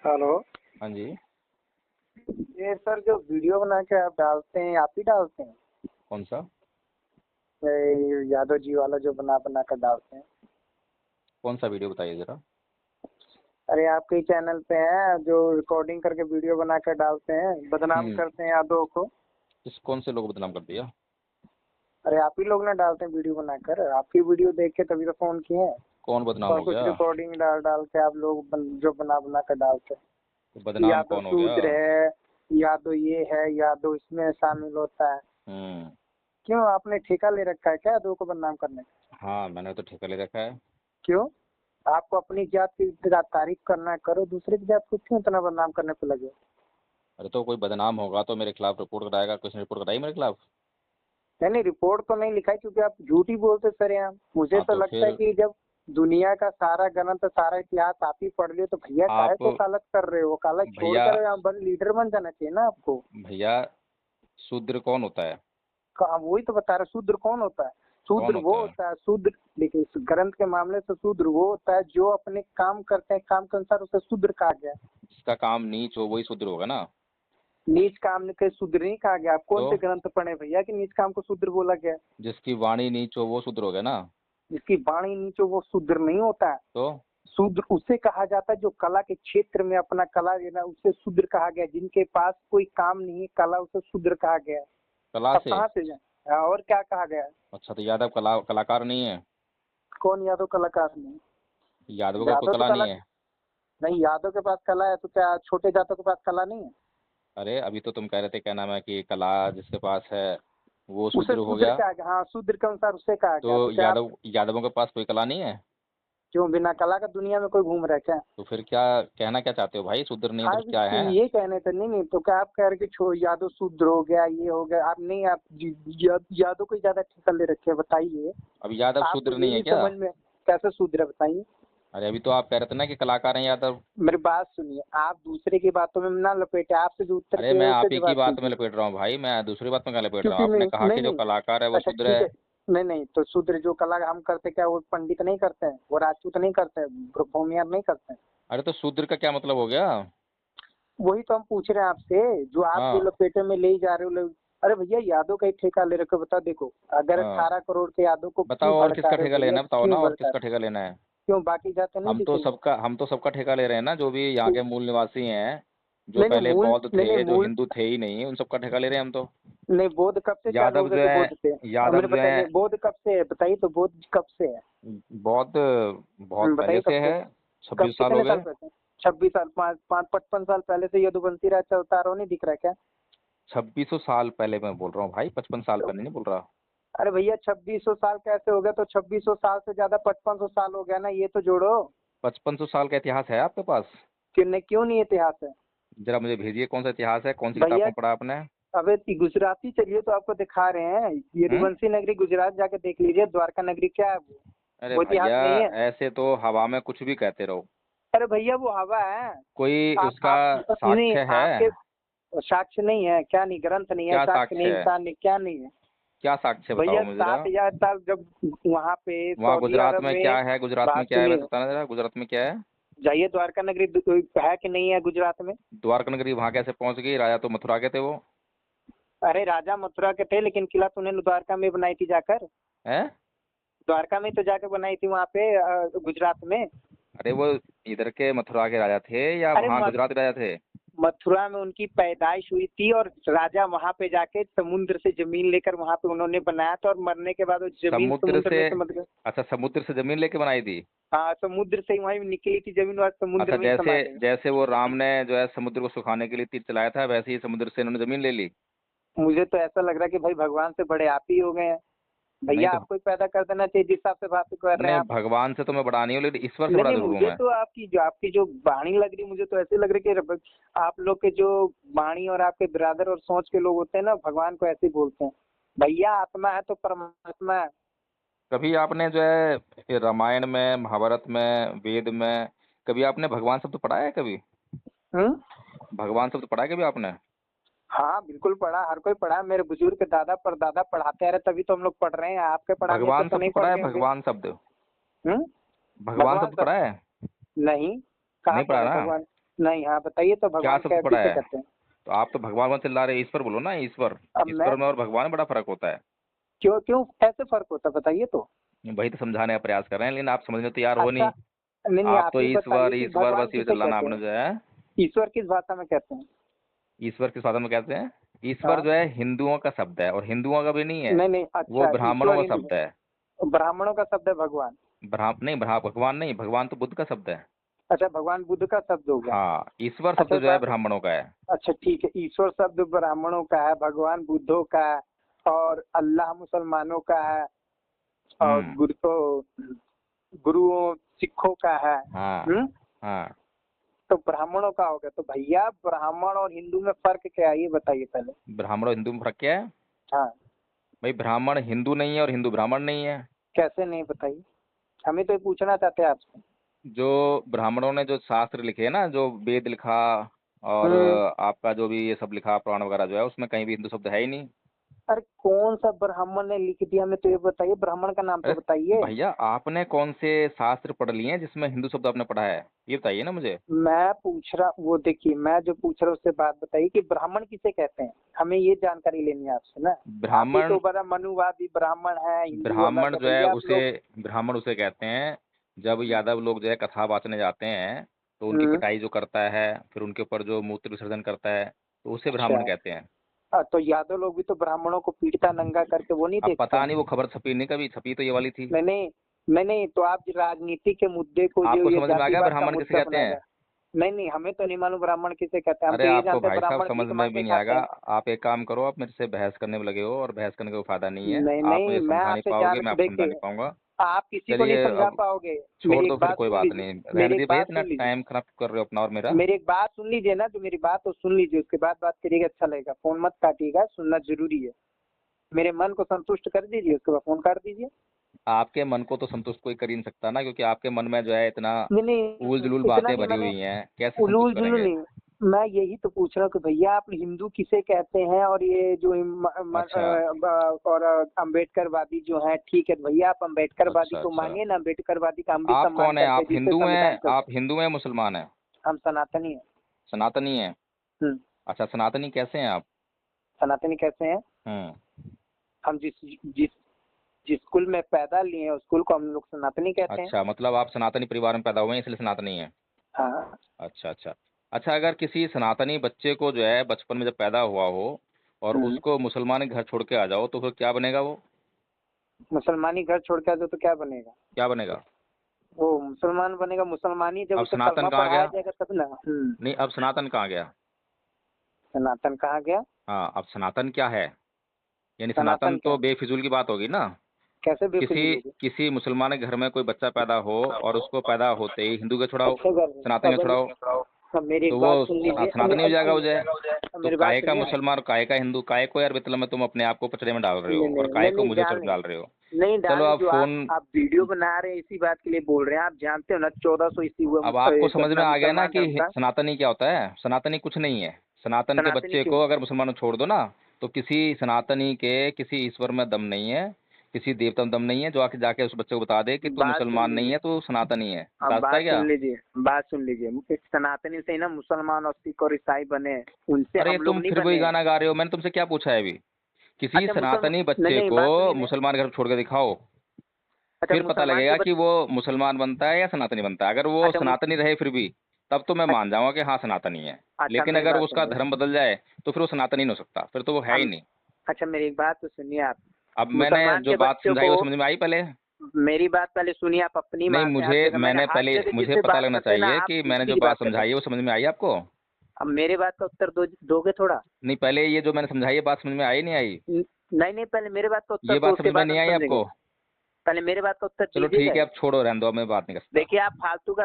Hello. हाँ जी। ये sir जो वीडियो बना के आप डालते हैं, आप ही डालते हैं? कौन सा? ये यादव जी वाला जो बना बना कर डालते हैं। कौन सा वीडियो बताइए जरा। अरे आपके चैनल पे है जो रिकॉर्डिंग करके वीडियो बना कर डालते हैं, बदनाम करते हैं यादव को। किस कौन से लोग बदनाम कर दिया? अरे आप ही लोग ना डालते हैं वीडियो बनाकर, आपकी वीडियो देख के तभी तो फोन किए हैं। कौन बदनाम और हो कुछ गया? रिकॉर्डिंग डाल डाल के आप लोग जो बना बना कर डालते तो हैं, बदनाम यादव कौन हो गया? शूद्र है, यादव ये है, यादव इसमें शामिल होता है। हम्म। क्यों आपने ठेका ले रखा है क्या यादव को बदनाम करने का? हाँ, मैंने तो ठेका ले रखा है। क्यों? आपको अपनी जात की तारीफ करना है, करो, दूसरे की जात को क्यों इतना बदनाम करने पे लगे? अरे तो कोई बदनाम होगा तो मेरे खिलाफ रिपोर्ट कराएगा। किसने रिपोर्ट कराई मेरे खिलाफ? नहीं, रिपोर्ट तो नहीं लिखाई क्योंकि आप झूठ ही बोलते सर यहाँ। मुझे हाँ तो तो लगता है फिर कि जब दुनिया का सारा ग्रंथ, सारा इतिहास आप ही पढ़ लियो तो भैया काहे आप को वकालत कर रहे हो? वकालत भैया छोड़कर यहाँ बन लीडर बन जाना चाहिए ना आपको। भैया शूद्र कौन होता है? वही तो बता रहे, शूद्र कौन होता है? कौन शूद्र वो होता है? होता है, शूद्र देखिए इस ग्रंथ के मामले से शूद्र वो होता है जो अपने काम करते हैं, काम के अनुसार उसे शूद्र कहा गया है। जिसका काम नीच हो वही शूद्र होगा ना। नीच काम के शूद्र नहीं कहा गया। आप कौन तो से ग्रंथ पढ़े भैया कि नीच काम को शूद्र बोला गया है? जिसकी वाणी नीच हो वो शूद्र हो गया ना। जिसकी वाणी नीच हो वो शूद्र नहीं होता है। तो शूद्र उसे कहा जाता है जो कला के क्षेत्र में अपना कला देना, उसे शूद्र कहा गया। जिनके पास कोई काम नहीं है कला, उसे शूद्र कहा गया है। कला अब से। कहाँ से जाए और क्या कहा गया है? अच्छा, तो यादव कलाकार नहीं है? कौन यादव कलाकार नहीं? यादवों का कोई यादव तो कला कला नहीं है? नहीं, यादव के पास कला है तो क्या छोटे जातों के पास कला नहीं है? अरे अभी तो तुम कह रहे थे, क्या नाम है, कि कला जिसके पास है वो उसे शूद्र हो शूद्र गया। कहा गया। हाँ, शूद्र के अनुसार उसे कहा तो गया। तो क्या आप यादवों के पास कोई कला नहीं है? क्यों बिना कला का दुनिया में कोई घूम रहा है क्या? तो फिर क्या कहना क्या चाहते हो भाई? शूद्र नहीं है तो आप क्या है? ये कहने थे, नहीं नहीं, तो क्या आप कह रहे कि यादव शूद्र हो गया, ये हो गया? आप नहीं, आप यादव को ही ज्यादा ठेका ले रखे हैं, बताइए। अब यादव आपको शूद्र ये नहीं है नहीं क्या? समझ में कैसे शूद्र है, बताइए। अरे अभी तो आप कह रहे थे ना कि कलाकार हैं यादव। मेरी बात सुनिए, आप दूसरे की बातों में ना लपेटे, आपसे जो उत्तर अरे किए मैं आप उसे ही की जवाब बात में दीजिए। लपेट रहा हूँ भाई, मैं दूसरी बात में क्या लपेट रहा हूँ? क्योंकि आपने नहीं कहा नहीं कि जो नहीं, कलाकार है वो अच्छा शूद्र ठीक है। है। नहीं नहीं, तो शूद्र जो कला हम करते क्या वो पंडित नहीं करते हैं, वो राजपूत नहीं करते हैं, भूमियार नहीं करते हैं? अरे तो शूद्र का क्या मतलब हो गया? वही तो हम पूछ रहे हैं आपसे, जो आप जो हाँ। लपेटे में ले ही जा रहे हो अरे भैया यादव का ही ठेका ले रखे हो, बता। देखो, अगर हाँ 18 करोड़ के यादव को बताओ, क्यों और भड़का किसका रहे हो ठेका भैया, लेना है बताओ ना, क्यों और भड़का किसका रहे ठेका लेना है? हो? क्यों बाकी जाते नहीं दिखेंगे? हम तो सबका ठेका ले रहे हैं ना, जो भी यहाँ तो के मूल निवासी हैं, जो नहीं नहीं, पहले मूल बौद्ध नहीं नहीं, थे, जो मूल हिंदू थे ही नहीं, उन सबका ठेका ले रहे हैं हम तो। नहीं। बौद्ध कब से चालू हो यादव गए जो थे? है बौद्ध से यादव मेरे जो है बताइए, बौद्ध कब से है बताइए, तो बौद्ध कब से है? बौद्ध बहुत पहले बताइए कब से से। है। कब 26 साल हो कितने साल गए। पहले? 26 साल, 55 साल पहले से यदुवंशी राज चलता आ रहा हो, नहीं दिख रहा है क्या? 2600 साल पहले मैं बोल रहा हूँ भाई, 55 साल तो पहले नहीं बोल रहा। अरे भैया 2600 साल कैसे हो गया? तो 2600 साल से ज्यादा 5500 साल हो गया ना, ये तो जोड़ो। 5500 साल का इतिहास है आपके पास? क्यों नहीं इतिहास है? जरा मुझे भेजिए, कौन सा इतिहास है, कौन सी किताब भैया में पढ़ा आपने? अबे गुजराती चलिए तो आपको दिखा रहे हैं, हम्म। यदुवंशी नगरी गुजरात जाके देख लीजिए, द्वारका नगरी क्या है वो? अरे वो इतिहास भैया, नहीं है? ऐसे तो हवा में कुछ भी कहते रहो। अरे भैया वो हवा है। कोई उसका आप नहीं, साक्ष्य है? आपके साक्ष्य नहीं है क्या? नहीं, ग्रंथ नहीं है, क्या साक्ष्य साक्ष्य नहीं, है? इंसान नहीं, क्या नहीं है? क्या साक्ष्य भैया बताओ मुझे जरा। 7000 साल जब वहाँ पे वहाँ सऊदी गुजरात अरब में में। क्या है? गुजरात में बात क्या है सुनिए, वैसे बताना जरा, गुजरात में क्या है? जाइए द्वारका नगरी है कि नहीं है गुजरात में? द्वारका नगरी वहाँ कैसे पहुंच गई? राजा तो मथुरा के थे वो। अरे राजा मथुरा के थे, लेकिन किला तूने द्वारका में बनाई थी जाकर। हैं? द्वारका में तो जाकर बनाई थी वहाँ पे, गुजरात में। अरे वो इधर के मथुरा के राजा थे या अरे वहाँ गुजरात के राजा थे? मथुरा में उनकी पैदाइश हुई थी और राजा वहाँ पे जाके समुद्र से जमीन लेकर वहाँ पे उन्होंने बनाया था, और मरने के बाद वो जमीन समुद्र समुद्र से? में समझ गए। अच्छा, समुद्र से जमीन लेके बनाई थी। हाँ, समुद्र से वहीं निकली थी जमीन और अच्छा, समुद्र में ही जैसे समा गई। जैसे वो राम ने जो है समुद्र को सुखाने के लिए तीर चलाया था, वैसे ही समुद्र से इन्होंने जमीन ले ली। मुझे तो ऐसा लग रहा है कि भाई भगवान से बड़े आप ही हो गए हैं। नहीं भैया तो आपको ही पैदा कर देना चाहिए जिस हिसाब से बात कर रहे नहीं, हैं आप। भगवान से तो मैं बड़ा नहीं हूँ, लेकिन ईश्वर से नहीं बड़ा नहीं, जरूर हूँ मुझे मैं। तो आपकी जो वाणी लग रही, मुझे तो ऐसे लग रही कि आप लोग के जो वाणी और आपके बिरादर और सोच के लोग होते हैं ना, भगवान को ऐसे ही बोलते हैं। भैया आत्मा है तो परमात्मा है। कभी आपने जो है ये रामायण में, महाभारत में, वेद में, कभी आपने भगवान शब्द पढ़ा है कभी? हम्म। भगवान शब्द पढ़ा है कभी आपने? हाँ बिल्कुल पढ़ा, हर कोई पढ़ा। मेरे बुजुर्ग के दादा परदादा पढ़ाते आ रहे, तभी तो हम लोग पढ़ रहे हैं। आपके पढ़ाने से भगवान तो शब्द नहीं पढ़ा पढ़ है? गए होंगे। भगवान शब्द? हम्म। भगवान भगवान शब्द सब पढ़ा है? नहीं, कहाँ नहीं पढ़ा पढ़े ना। भगवान? नहीं, हाँ बताइए तो क्या भगवान शब्द पढ़ा किसे है? कहते हैं? तो आप तो भगवान को चिल्ला रहे, ईश्वर बोलो ना, ईश्वर। अब मैं ईश्वर में और भगवान में बड़ा फर्क होता है। क्यों क्यों ऐसे फर्क होता है बताइए तो। वही तो समझाने का प्रयास कर रहे हैं, लेकिन आप समझने को तैयार हो अच्छा, नहीं। नहीं नहीं, आप आप तो ही बताइए ईश्वर कि ईश्वर भगवान बस ये किसे चिल्लाना कहते आपने हैं? जो है। ईश्वर किस भाषा में कहते हैं? ईश्वर किस भाषा में कहते हैं? ईश्वर हाँ, जो है हिंदुओं का शब्द है, और हिंदुओं का भी नहीं है, नहीं नहीं, वो अच्छा ब्राह्मणों ईश्वर का शब्द है। ब्राह्मणों का शब्द है भगवान। नहीं, भगवान नहीं, भगवान तो बुद्ध का शब्द है। अच्छा, भगवान बुद्ध का शब्द हो गया। हाँ, ईश्वर अच्छा शब्द एक जो है बात, ब्राह्मणों का है। अच्छा ठीक है, ईश्वर शब्द ब्राह्मणों का है, भगवान बुद्धों का है, और अल्लाह मुसलमानों का है, और हम्म। गुरुओं सिखों का है। हाँ। हम्म। हाँ। तो ब्राह्मणों का हो गया, तो भैया ब्राह्मण और हिंदू में फर्क क्या है ये बताइए पहले। ब्राह्मण और हिंदू में फर्क क्या है? हाँ, भाई, ब्राह्मण हिंदू नहीं है और हिंदू ब्राह्मण नहीं है। कैसे नहीं बताइए, हमें तो ये पूछना चाहते हैं आपसे। जो ब्राह्मणों ने जो शास्त्र लिखे हैं ना, जो वेद लिखा, और हम्म। आपका जो भी ये सब लिखा पुराण वगैरह जो है, उसमें कहीं भी हिंदू शब्द है ही नहीं। अरे कौन सा ब्राह्मण ने लिख दिया, हमें तो ये बताइए, ब्राह्मण का नाम तो अरे बताइए। भैया, आपने कौन से शास्त्र पढ़ लिए हैं जिसमें हिंदू शब्द आपने पढ़ा है? ये बताइए ना मुझे। मैं पूछ रहा, वो देखिए मैं जो पूछ रहा हूँ उससे बात बताइए कि ब्राह्मण किसे कहते हैं, हमें ये जानकारी लेनी है आपसे ना। आप भी ब्राह्मण तो बड़ा मनुवादी ब्राह्मण है, हिंदू अलग ब्राह्मण है जो है भैया आप उसे लोग। ब्राह्मण उसे कहते हैं जब यादव लोग जो है कथा वाचने जाते हैं, तो उनकी हम्म। पिटाई जो करता है, फिर उनके ऊपर जो मूत्र विसर्जन करता है, तो उसे अच्छा, ब्राह्मण कहते हैं। तो यादव लोग भी तो ब्राह्मणों को पीटता नंगा करके वो नहीं अब देखते पता हैं? नहीं वो खबर छपी नहीं, कभी छपी तो ये वाली थी। मैंने मैंने तो आप राजनीति के मुद्दे को जो आपको ये समझ में आ गया जातिवाद का ब्राह्मण किसे मुद्दा कहते बना हैं? रहा है। नहीं नहीं, हमें तो नहीं मालूम ब्राह्मण किसे कहते हैं, हम अरे तो ये आपको जानते हैं भाई साहब ब्राह्मण समझ भीख में मांग भी के नहीं खाते आएगा। हैं। आप एक काम करो, आप मेरे से बहस करने में लगे हो, और बहस करने का कोई फायदा नहीं है। नहीं आप मुझे नहीं, मैं समझा नहीं आपसे पाओगे, जान मैं आपको समझा नहीं देखिए, पाऊंगा। आप किसी को नहीं चलिए समझा अब पाओगे। छोड़ मेरी दो, एक फिर बात कोई सुन बात लीजिए, नहीं, मेरी रहने एक दीजिए भैया, बात इतना सुन लीजिए, टाइम खराब कर रहे हो अपना और मेरा। मेरी एक बात सुन लीजिए ना, तो मेरी बात तो सुन लीजिए, उसके बाद बात करिएगा, अच्छा लगेगा, फोन मत काटिएगा, सुनना जरूरी है। मेरे मन को संतुष्ट कर दीजिए, उसके बाद फोन काट दीजिए। आपके मन को तो संतुष्ट कोई कर ही नहीं सकता ना, क्योंकि आपके मन में जो है इतना नहीं नहीं, उल जुलूल इतना बातें नहीं भरी मैंने हुई हैं, कैसे संतुष्ट उलूल जुलूल करेंगे? नहीं, मैं यही तो पूछ रहा हूँ कि भैया आप हिंदू किसे कहते हैं, और ये जो अच्छा। और अम्बेडकरवादी जो है, ठीक है भैया आप अम्बेडकरवादी अच्छा। को अच्छा। मानिए ना, अम्बेडकरवादी का हम भी आप सम्मान कौन है? करते आप हैं, जिससे हिंदू संविधान हैं? चलता आप हिंदू हैं, मुसलमान हैं? है। हम सनातनी हैं। सनातनी हैं? हम्म। अच्छा, सनातनी कैसे हैं आप? सनातनी कैसे हैं? हम्म। हम जिस जिस जिस स्कूल में पैदा लिए हैं उस स्कूल को हम लोग सनातनी कहते हैं। अच्छा, मतलब आप सनातनी परिवार में पैदा हुए हैं इसलिए सनातनी हैं। हाँ। अच्छा। अच्छा। अच्छा, अगर किसी सनातनी बच्चे को जो है बचपन में जब पैदा हुआ हो, और हम्म। उसको मुसलमान के घर छोड़ के आ जाओ, तो फिर क्या बनेगा वो? मुसलमानी घर छोड़ के आ जाओ तो क्या बनेगा? क्या बनेगा? वो मुसलमान बनेगा, मुसलमानी जब अब उसे सनातन कलमा कहाँ पढ़ाया गया? जाएगा तब ना। हम्म। नहीं, अब सनातन कहाँ गया? सनातन कहाँ गया? हाँ, अब सनातन क्या है? यानी सनातन सनातन क्या? तो बेफिजूल की बात होगी ना। कैसे बेफिजूल किसी होगी? किसी मुसलमान के घर में कोई बच्चा पैदा हो, और उसको पैदा होते ही हिंदू के छुड़ाओ, अच्छा सनातन के अगर छुड़ाओ, अब मेरी तो एक वो बात सुन लीजिए, सनातनी हो जाएगा, हो जाए। तो मेरी बात काहे का सुनिए ना। मुसलमान और काहे का हिंदू, काहे को यार मतलब में तुम अपने आप को पचड़े में डाल रहे नहीं हो, और नहीं काहे नहीं को नहीं, मुझे डाल उसमें नहीं, डाल रहे हो? नहीं चलो, डाल नहीं, अब जो फोन। आप वीडियो बना रहे हैं इसी बात के लिए बोल रहे हैं, आप जानते हो ना 1400 ईस्वी हुआ अब आपको जब समझ में अपना आ गया ना मुसलमान कि धर्म का। सनातनी क्या होता है? सनातनी कुछ नहीं है। सनातन के सनातनी बच्चे क्यों? को अगर मुसलमानों छोड़ दो ना, तो किसी सनातनी के किसी ईश्वर में दम नहीं है, किसी देवता में दम नहीं है जो आके जाके उस बच्चे को बता दे कि तू बात सुन मुसलमान नहीं लीजिए, है, तू सनातनी है। अब रास्ता है बात क्या? सुन लीजिए, बात सुन लीजिए, सनातनी से ही ना मुसलमान और सिख और ईसाई बने, उनसे अरे हम लोग तुम नहीं फिर वही बने हैं। गाना गा रहे हो, मैंने तुमसे क्या पूछा है अभी? किसी अच्छा मुसलमान, सनातनी नहीं बच्चे नहीं, को बात सुनिए ना। मुसलमान घर छोड़ के दिखाओ, अच्छा फिर पता मुसलमान के लगेगा कि बच्चे, वो मुसलमान बनता है या सनातनी बनता है। अगर वो अच्छा सनातनी रहे फिर भी, तब तो मैं मान जाऊंगा कि हाँ सनातनी है। अच्छा लेकिन मेरी अगर बात उसका सुनिए, धर्म बदल जाए, तो फिर वो सनातनी नहीं हो सकता, फिर तो वो है ही हम नहीं। अच्छा मेरी एक बात तो सुनिए आप। अब मैंने मुसलमान जो के बात बच्चों समझाई को, वो समझ में आई पहले? मेरी बात पहले सुनिए, आप अपनी नहीं, माँ से मुझे हाथ लगा, मैंने मैंने हाथ पहले लगा, मुझे जिससे पता बात लगना करते हैं ना चाहिए आप कि मैंने उसी जो की बात बात करते हैं। समझाई है वो समझ में आई आपको? अब मेरे बात का उत्तर दोगे थोड़ा? नहीं, पहले ये जो मैंने समझाई है बात समझ में आई नहीं आई? नहीं नहीं, पहले मेरे बात का उत्तर ये दो, बात उसके समझ में बाद नहीं हम आई समझेंगे। आपको? पहले मेरे बात का उत्तर चलो ठीक दीजिएगा। है, अब छोड़ो, रहने दो, अब मैं बात नहीं कर सकता। देखिए आप फालतू का